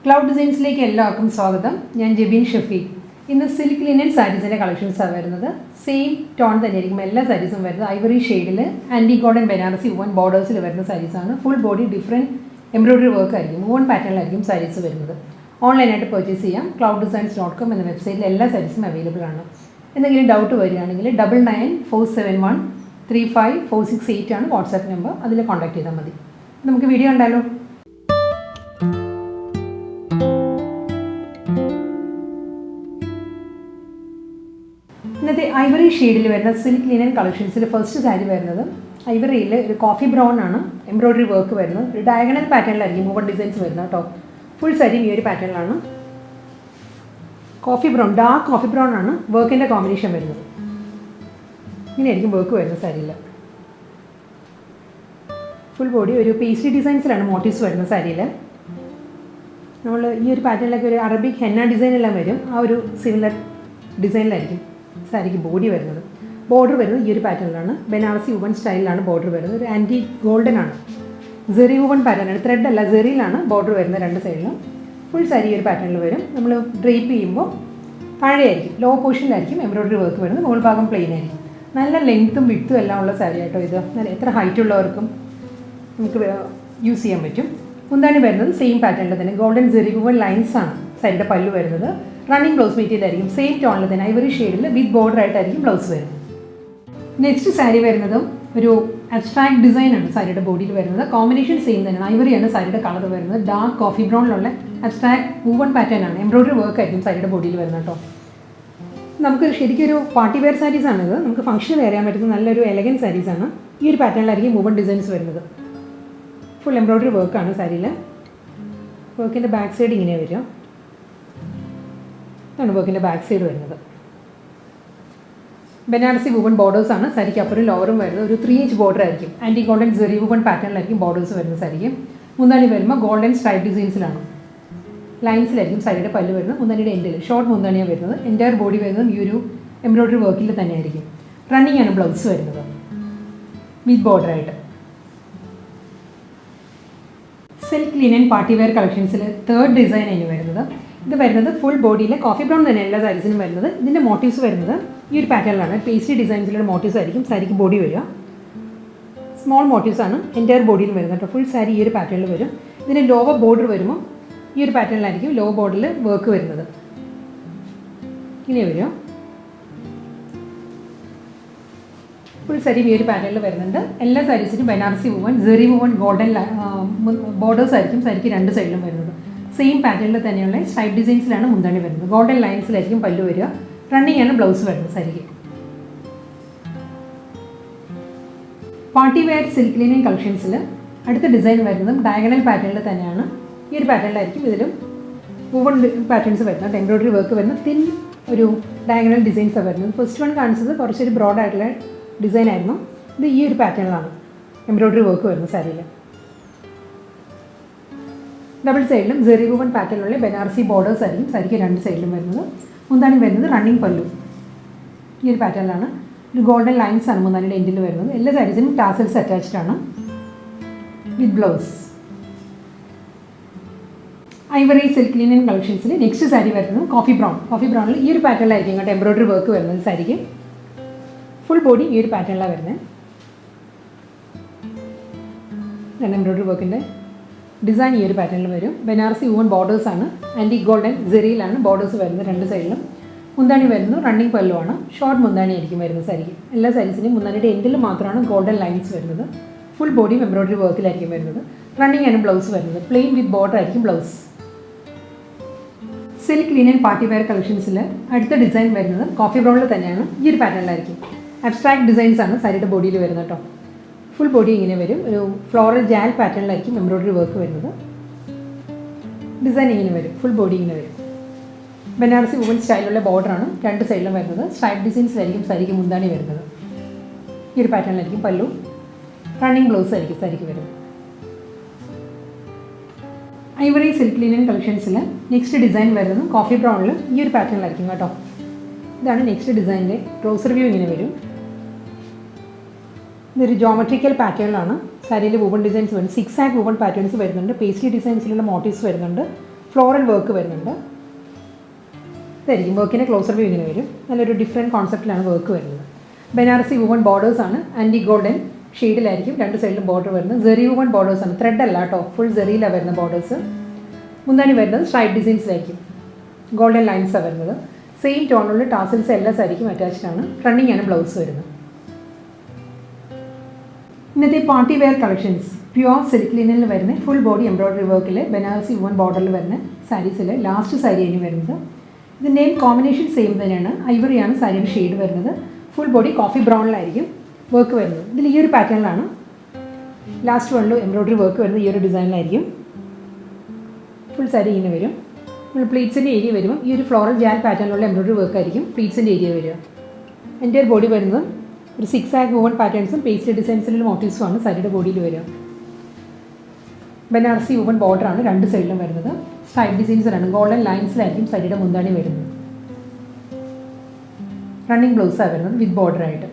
Cloud ഡിസൈൻസിലേക്ക് എല്ലാവർക്കും സ്വാഗതം. ഞാൻ ജെബിൻ ഷഫീഖ്. ഇന്ന് സിൽക്ക് ലിനൻ സാരീസിൻ്റെ കളക്ഷൻസാണ് വരുന്നത്. സെയിം ടോൺ തന്നെയായിരിക്കും എല്ലാ സാരീസും വരുന്നത്. ഐവറി ഷെയ്ഡിൽ ആൻറ്റി കോട്ടൺ ബനാറസി വൺ ബോർഡേഴ്സിൽ വരുന്ന സാരീസാണ്. Full body different embroidery work ആയിരിക്കും, വൺ പാറ്റേണിലായിരിക്കും സാരീസ് വരുന്നത്. ഓൺലൈനായിട്ട് പർച്ചേസ് ചെയ്യാം. clouddesigns.com എന്ന വെബ്സൈറ്റിൽ എല്ലാ സാരീസും അവൈലബിൾ ആണ്. എന്തെങ്കിലും ഡൗട്ട് വരികയാണെങ്കിൽ 9994713546 ആണ് വാട്സാപ്പ് നമ്പർ. അതിൽ കോൺടാക്ട് ചെയ്താൽ മതി. നമുക്ക് വീഡിയോ ഉണ്ടല്ലോ. ഇന്നത്തെ ഐവറി ഷെയ്ഡിൽ വരുന്ന സിൽക്ക് ലിനൻ കളക്ഷൻസിൽ ഫസ്റ്റ് സാരി വരുന്നത് ഐവറിയിൽ ഒരു കോഫി ബ്രൗൺ ആണ് എംബ്രോയിഡറി വർക്ക് വരുന്നത്. ഒരു ഡയഗണൽ പാറ്റേണിലായിരിക്കും മൂവർ ഡിസൈൻസ് വരുന്നത് കേട്ടോ. ഫുൾ സാരിയും ഈ ഒരു പാറ്റേണിലാണ്. Coffee brown, dark coffee brown ആണ് വർക്കിൻ്റെ കോമ്പിനേഷൻ വരുന്നത്. ഇങ്ങനെയായിരിക്കും വർക്ക് വരുന്നത് സാരിയിൽ. ഫുൾ ബോഡി ഒരു പേസ്ട്രി ഡിസൈൻസിലാണ് മോട്ടീവ്സ് വരുന്നത് സാരിയിൽ. നമ്മൾ ഈ ഒരു പാറ്റേണിലൊക്കെ ഒരു അറബിക് ഹെന്ന ഡിസൈൻ എല്ലാം വരും. ആ ഒരു സിമിലർ ഡിസൈനിലായിരിക്കും സാരിക്ക് ബോഡി വരുന്നത്. ബോർഡർ വരുന്നത് ഈ ഒരു പാറ്റേണിലാണ്. ബനാറസി വുവൺ സ്റ്റൈലിലാണ് ബോർഡർ വരുന്നത്. ഒരു ആൻറ്റി ഗോൾഡൻ ആണ്, സെറി വുവൺ പാറ്റേണാണ്. ത്രെഡ് അല്ല, സെറിയിലാണ് ബോർഡർ വരുന്നത് രണ്ട് സൈഡിലും. ഫുൾ സാരി ഈ ഒരു പാറ്റേണിൽ വരും. നമ്മൾ ഡ്രേപ്പ് ചെയ്യുമ്പോൾ താഴെയായിരിക്കും, ലോ പോർഷനിലായിരിക്കും എംബ്രോയിഡറി വർക്ക് വരുന്നത്. മുകൾ ഭാഗം പ്ലെയിൻ ആയിരിക്കും. നല്ല ലെങ്ത്തും വിഡ്ത്തും എല്ലാം ഉള്ള സാരി കേട്ടോ ഇത്. നല്ല എത്ര ഹൈറ്റ് ഉള്ളവർക്കും നമുക്ക് യൂസ് ചെയ്യാൻ പറ്റും. മുന്താണി വരുന്നത് സെയിം പാറ്റേണിൽ തന്നെ ഗോൾഡൻ സെറി വുവൺ ലൈൻസ് ആണ് സാരിയുടെ പല്ലു വരുന്നത്. റണ്ണിങ് ബ്ലൗസ് മെറ്റീരിയൽ ആയിരിക്കും സെയിം ടോണിൽ തന്നെ ഐവറി ഷെയ്ഡിൽ വിത്ത് ബോർഡർ ആയിട്ടായിരിക്കും ബ്ലൗസ് വരുന്നത്. നെക്സ്റ്റ് സാരി വരുന്നതും ഒരു അബ്സ്ട്രാക്ട് ഡിസൈനാണ് സാരിയുടെ ബോഡിയിൽ വരുന്നത്. കോമ്പിനേഷൻ സെയിം തന്നെയാണ്. ഐവറിയാണ് സാരിയുടെ കളർ വരുന്നത്. ഡാർക്ക് കോഫി ബ്രൗണിലുള്ള അബ്സ്ട്രാക്ട് വുവൺ പാറ്റേൺ ആണ്. എംബ്രോയിഡറി വർക്ക് ആയിരിക്കും സാരിയുടെ ബോഡിയിൽ വരുന്നത് കേട്ടോ. നമുക്ക് ശരിക്കും ഒരു പാർട്ടി വെയർ സാരീസാണിത്. നമുക്ക് ഫംഗ്ഷൻ വെയർ ചെയ്യാൻ പറ്റുന്ന നല്ലൊരു എലഗൻ സാരീസാണ്. ഈ ഒരു പാറ്റേണിലായിരിക്കും വുവൺ ഡിസൈൻസ് വരുന്നത്. ഫുൾ എംബ്രോയിഡറി വർക്കാണ് സാരിയിൽ. വർക്കിൻ്റെ ബാക്ക് സൈഡ് ഇങ്ങനെ വരും. ഇതാണ് വർക്കിൻ്റെ ബാക്ക് സൈഡ് വരുന്നത്. ബനാറസി വുവൺ ബോർഡേഴ്സ് ആണ് സാരിക്ക് അപ്പുറം ലോവറും വരുന്നത്. ഒരു 3 ഇഞ്ച് ബോർഡർ ആയിരിക്കും. ആൻറ്റി ഗോൾഡൻ സെറി വുവൺ പാറ്റേണിലായിരിക്കും ബോർഡേഴ്സ് വരുന്നത് സാരിക്ക്. മുന്താണി വരുമ്പോൾ ഗോൾഡൻ സ്ട്രൈപ്പ് ഡിസൈൻസിലാണ്, ലൈൻസിലായിരിക്കും സാരിയുടെ പല്ല് വരുന്നത്. മുന്താണിയുടെ എൻഡിൽ ഷോർട്ട് മുന്താണിയാണ് വരുന്നത്. എൻ്റയർ ബോഡി വരുന്നത് ഈ ഒരു എംബ്രോയിഡറി വർക്കിൽ തന്നെയായിരിക്കും. റണ്ണിങ് ആണ് ബ്ലൗസ് വരുന്നത് വിത്ത് ബോർഡറായിട്ട്. സിൽക്ക് ലിനൻ പാർട്ടി വെയർ കളക്ഷൻസിൽ തേർഡ് ഡിസൈൻ ആണ് വരുന്നത്. ഇത് വരുന്നത് ഫുൾ ബോഡിയിൽ കോഫി ബ്രൗൺ തന്നെ എല്ലാ സാരീസിനും വരുന്നത്. ഇതിൻ്റെ മോട്ടീവ്സ് വരുന്നത് ഈ ഒരു പാറ്റേണിലാണ്. പേസ്ട്രി ഡിസൈൻസിലുള്ള മോട്ടീവ്സ് ആയിരിക്കും സാരിക്ക് ബോഡി വരിക. സ്മോൾ മോട്ടീവ്സ് ആണ് എൻ്റയർ ബോഡിയിൽ വരുന്നത് കേട്ടോ. ഫുൾ സാരി ഈ ഒരു പാറ്റേണിൽ വരും. ഇതിന് ലോവർ ബോർഡർ വരുമ്പോൾ ഈ ഒരു പാറ്റേണിലായിരിക്കും ലോ ബോർഡറിൽ വർക്ക് വരുന്നത്. ഇങ്ങനെ വരും. ഫുൾ സാരി ഈ ഒരു പാറ്റേണിൽ വരുന്നുണ്ട്. എല്ലാ സാരീസിനും Banarasi woven zari woven golden borders ആയിരിക്കും സാരിക്ക് രണ്ട് സൈഡിലും വരുന്നത്. സെയിം പാറ്റേണിൽ തന്നെയുള്ള സ്ട്രൈപ്പ് ഡിസൈൻസിലാണ് മുന്താണി വരുന്നത്. ഗോൾഡൻ ലൈൻസിലായിരിക്കും പല്ലു വരിക. റണ്ണിങ് ആണ് ബ്ലൗസ് വരുന്നത് സാരിക്ക്. പാർട്ടി വെയർ സിൽക്ക് ലിനൻ കളക്ഷൻസിൽ അടുത്ത ഡിസൈൻ വരുന്നതും ഡയഗണൽ പാറ്റേണിൽ തന്നെയാണ്. ഈ ഒരു പാറ്റേണിലായിരിക്കും ഇതിലും വുവൺ പാറ്റേൺസ് വരുന്നത്. എംബ്രോയിഡറി വർക്ക് വരുന്ന തിൻ ഒരു ഡയഗണൽ ഡിസൈൻസാണ് വരുന്നത്. ഫസ്റ്റ് വൺ കാണിച്ചത് കുറച്ചൊരു ബ്രോഡ് ആയിട്ടുള്ള ഡിസൈൻ ആയിരുന്നു. ഇത് ഈ ഒരു പാറ്റേണിലാണ് എംബ്രോയിഡറി വർക്ക് വരുന്നത് സാരിയിൽ. ഡബിൾ സൈഡിലും സെറി വുവൺ പാറ്റേണിലുള്ള ബനാറസി ബോർഡേഴ്സ് ആയിരിക്കും സാരിക്ക് രണ്ട് സൈഡിലും വരുന്നത്. മുന്താണി വരുന്നത് റണ്ണിങ് പല്ലു ഈ ഒരു പാറ്റേണിലാണ്. ഒരു ഗോൾഡൻ ലൈൻസ് ആണ് മുന്താണിയുടെ എൻഡിൽ വരുന്നത്. എല്ലാ സാരീസിനും ടാസൽസ് അറ്റാച്ച്ഡ് ആണ് with blouse. Ivory silk linen കളക്ഷൻസിൽ നെക്സ്റ്റ് സാരി വരുന്നത് കോഫി ബ്രൗൺ. കോഫി ബ്രൗണിൽ ഈ ഒരു പാറ്റേണിലായിരിക്കും ഇങ്ങോട്ട് എംബ്രോയിഡറി വർക്ക് വരുന്നത് സാരിക്ക്. ഫുൾ ബോഡി ഈ ഒരു പാറ്റേണിലാണ് വരുന്നത്. എംബ്രോയിഡറി വർക്കിൻ്റെ ഡിസൈൻ ഈ ഒരു പാറ്റേണിൽ വരും. ബനാറസി വുവൺ ബോർഡേഴ്സ് ആണ്. ആൻറ്റി ഗോൾഡൻ സെറിയിലാണ് ബോർഡേഴ്സ് വരുന്നത് രണ്ട് സൈഡിലും. മുന്താണി വരുന്നത് റണ്ണിങ് പല്ലുവാണ്. ഷോർട്ട് മുന്താണി ആയിരിക്കും വരുന്നത് സാരിക്ക്. എല്ലാ സാരീസിനും മുന്താണിയുടെ എൻഡിൽ മാത്രമാണ് ഗോൾഡൻ ലൈൻസ് വരുന്നത്. ഫുൾ ബോഡിയും എംബ്രോയിഡറി വർക്കിലായിരിക്കും വരുന്നത്. റണ്ണിങ് ആണ് ബ്ലൗസ് വരുന്നത്. പ്ലെയിൻ വിത്ത് ബോർഡർ ആയിരിക്കും blouse. Silk linen party wear കളക്ഷൻസിൽ അടുത്ത ഡിസൈൻ വരുന്നത് കോഫി ബ്രൗണിൽ തന്നെയാണ്. ഈ ഒരു പാറ്റേണിലായിരിക്കും. അബ്സ്ട്രാക്ട് ഡിസൈൻസ് ആണ് സാരിയുടെ ബോഡിയിൽ വരുന്നത് കേട്ടോ. ഫുൾ ബോഡി ഇങ്ങനെ വരും. ഒരു ഫ്ലോറൽ ജാൽ പാറ്റേണിലായിരിക്കും എംബ്രോയിഡറി വർക്ക് വരുന്നത്. ഡിസൈൻ ഇങ്ങനെ വരും. ഫുൾ ബോഡി ഇങ്ങനെ വരും. ബനാറസി വുവൺ സ്റ്റൈലുള്ള ബോർഡറാണ് രണ്ട് സൈഡിലും വരുന്നത്. സ്ട്രൈപ്പ് ഡിസൈൻസിലായിരിക്കും സാരിക്ക് മുന്താണി വരുന്നത്. ഈ ഒരു പാറ്റേണിലായിരിക്കും പല്ലു. റണ്ണിങ് ബ്ലൗസ് ആയിരിക്കും സാരിക്ക് വരുന്നത്. ഐവറി സിൽക്ക് ലിനൻ കളക്ഷൻസിൽ നെക്സ്റ്റ് ഡിസൈൻ വരുന്നത് കോഫി ബ്രൗണിൽ ഈ ഒരു പാറ്റേണിലായിരിക്കും കേട്ടോ. ഇതാണ് നെക്സ്റ്റ് ഡിസൈനിൻ്റെ ക്ലോസർ വ്യൂ. ഇങ്ങനെ വരും. ഇതൊരു ജോമെട്രിക്കൽ പാറ്റേണിലാണ് സാരിയിൽ വുവൺ ഡിസൈൻസ് വരുന്നത്. 6 ആഗ് വുവൺ പാറ്റേൺസ് വരുന്നുണ്ട്. പേസ്ട്രി ഡിസൈൻസിലുള്ള മോട്ടീവ്സ് വരുന്നുണ്ട്. ഫ്ലോറൽ വർക്ക് വരുന്നുണ്ട്. ഇതായിരിക്കും വർക്കിൻ്റെ ക്ലോസർ വ്യൂ ഇങ്ങനെ വരും. നല്ലൊരു ഡിഫറെൻറ്റ് കോൺസെപ്റ്റിലാണ് വർക്ക് വരുന്നത്. ബനാറസി വുവൺ ബോർഡേഴ്സാണ്. ആൻറ്റി ഗോൾഡൻ ഷെയ്ഡിലായിരിക്കും രണ്ട് സൈഡിലും ബോർഡർ വരുന്നത്. സെറി വുവൺ ബോർഡേഴ്സാണ്, ത്രെഡ് അല്ല കേട്ടോ, ഫുൾ സെറിയിലാണ് വരുന്ന ബോർഡേഴ്സ്. മുന്താണി വരുന്നത് സ്ട്രൈപ്പ് ഡിസൈൻസിലായിരിക്കും, ഗോൾഡൻ ലൈൻസാണ് വരുന്നത്. സെയിം ടോണിലുള്ള ടാസൽസ് എല്ലാ സാരിക്കും അറ്റാച്ച്ഡ് ആണ്. റണ്ണിങ് ആണ് ബ്ലൗസ് വരുന്നത്. ഇന്നത്തെ party wear collections pure silk ലിനനിൽ വരുന്ന ഫുൾ ബോഡി എംബ്രോയിഡറി വർക്കിൽ ബനാറസി വുവൺ ബോർഡറിൽ വരുന്ന സാരീസിൽ ലാസ്റ്റ് സാരി ആയി വരുന്നത്. ഇതിൻ്റെയും കോമ്പിനേഷൻ സെയിം തന്നെയാണ്. ഐവറിയാണ് സാരിയുടെ ഷെയ്ഡ് വരുന്നത്. ഫുൾ ബോഡി കോഫി ബ്രൗണിലായിരിക്കും വർക്ക് വരുന്നത്. ഇതിൽ ഈ ഒരു പാറ്റേണിലാണ് ലാസ്റ്റ് വണ്ണിൽ എംബ്രോയിഡറി വർക്ക് വരുന്നത്. ഈ ഒരു ഡിസൈനിലായിരിക്കും ഫുൾ സാരി ഇങ്ങനെ വരും. നമ്മൾ പ്ലീറ്റ്സിൻ്റെ ഏരിയ വരുമ്പോൾ ഈ ഒരു ഫ്ലോറൽ ജാൽ പാറ്റേണിലുള്ള എംബ്രോയിഡറി വർക്ക് ആയിരിക്കും പ്ലീറ്റ്സിൻ്റെ ഏരിയ വരിക. എൻ്റെ ഒരു ബോഡി വരുന്നത് ഒരു 6 ആഗ് വുവൺ പാറ്റേൺസും പേസ്റ്റ് ഡിസൈൻസിലുള്ള മോട്ടീവ്സുമാണ് സാരിയുടെ ബോഡിയിൽ വരിക. ബനാറസി വുവൺ ബോർഡറാണ് രണ്ട് സൈഡിലും വരുന്നത്. സ്ട്രൈപ്പ് ഡിസൈൻസിലാണ്, ഗോൾഡൻ ലൈൻസിലായിരിക്കും സാരിയുടെ മുന്താണി വരുന്നത്. റണ്ണിങ് ബ്ലൗസാണ് വരുന്നത് വിത്ത് ബോർഡറായിട്ട്.